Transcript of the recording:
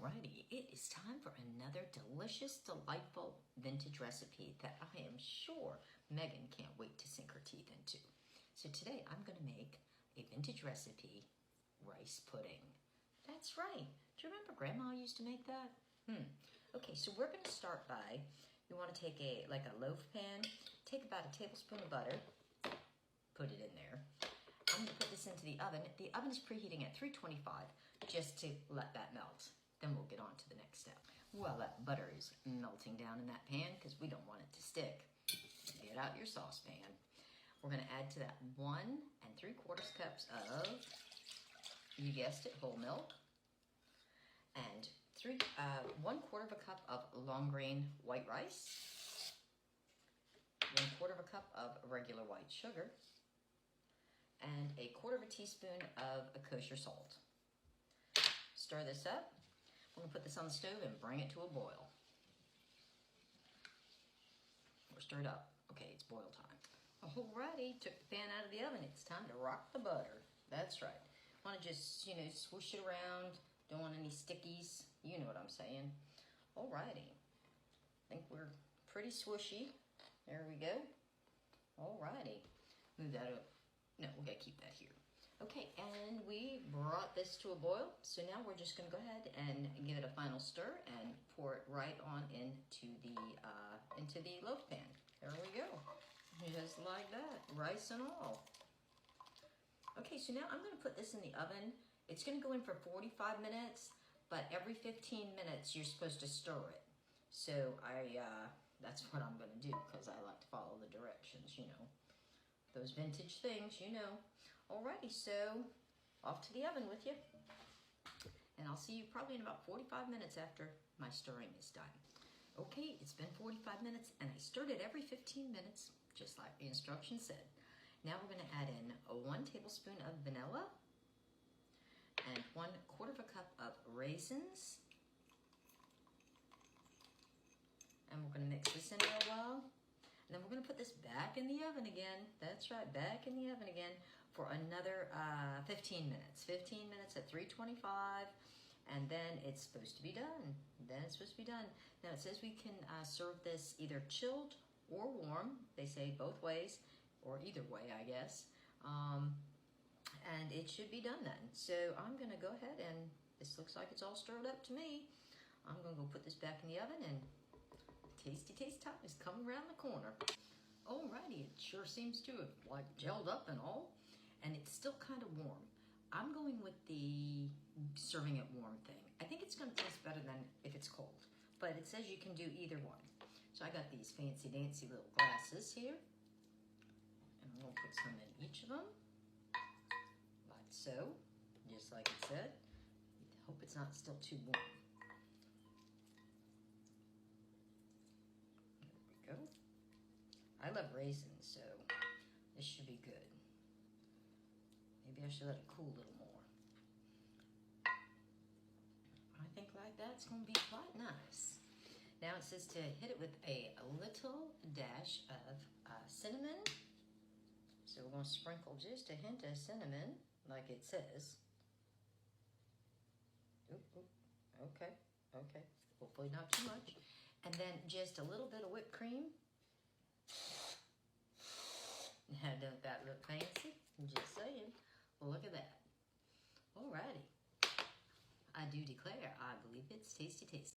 Alrighty, it is time for another delicious, delightful vintage recipe that I am sure Megan can't wait to sink her teeth into. So today I'm going to make a vintage recipe, rice pudding. That's right. Do you remember Grandma used to make that? Okay, so we're going to start by, you want to take a loaf pan, take about a tablespoon of butter, put it in there. I'm going to put this into the oven. The oven is preheating at 325 just to let that melt. Then we'll get on to the next step. While that butter is melting down in that pan, because we don't want it to stick, get out your saucepan. We're going to add to that 1 3/4 cups of, you guessed it, whole milk, and 1/4 cup of long grain white rice, 1/4 cup of regular white sugar, and 1/4 teaspoon of kosher salt. Stir this up. We're going to put this on the stove and bring it to a boil. We're stirred up. Okay, it's boil time. Alrighty, took the pan out of the oven. It's time to rock the butter. That's right. Want to just, swoosh it around. Don't want any stickies. You know what I'm saying. Alrighty. I think we're pretty swooshy. There we go. Alrighty. Move that up. No, we're going to keep that here. Okay, and we brought this to a boil. So now we're just going to go ahead and give it a final stir and pour it right on into the loaf pan. There we go. Just like that, rice and all. Okay, so now I'm going to put this in the oven. It's going to go in for 45 minutes, but every 15 minutes you're supposed to stir it. So that's what I'm going to do because I like to follow the directions, Those vintage things, Alrighty, so off to the oven with you. And I'll see you probably in about 45 minutes after my stirring is done. Okay, it's been 45 minutes and I stirred it every 15 minutes, just like the instructions said. Now we're going to add in 1 tablespoon of vanilla and 1/4 cup of raisins. And we're going to mix this in real well. And then we're going to put this back in the oven again. That's right, back in the oven again for another 15 minutes. 15 minutes at 325, and then it's supposed to be done. Now it says we can serve this either chilled or warm. They say both ways, or either way, I guess. And it should be done then. So I'm going to go ahead, and this looks like it's all stirred up to me. I'm going to go put this back in the oven, and tasty taste time is coming around the corner. Alrighty, it sure seems to have gelled up and all, and it's still kind of warm. I'm going with the serving it warm thing. I think it's going to taste better than if it's cold, but it says you can do either one. So I got these fancy dancy little glasses here, and I'm going to put some in each of them, like so, just like it said. I hope it's not still too warm. Go. I love raisins, so this should be good. Maybe I should let it cool a little more. I think like that's going to be quite nice. Now it says to hit it with a little dash of cinnamon. So we're going to sprinkle just a hint of cinnamon, like it says. Okay. Hopefully not too much. And then just a little bit of whipped cream. Now, don't that look fancy? I'm just saying. Look at that. Alrighty. I do declare, I believe it's tasty tasty.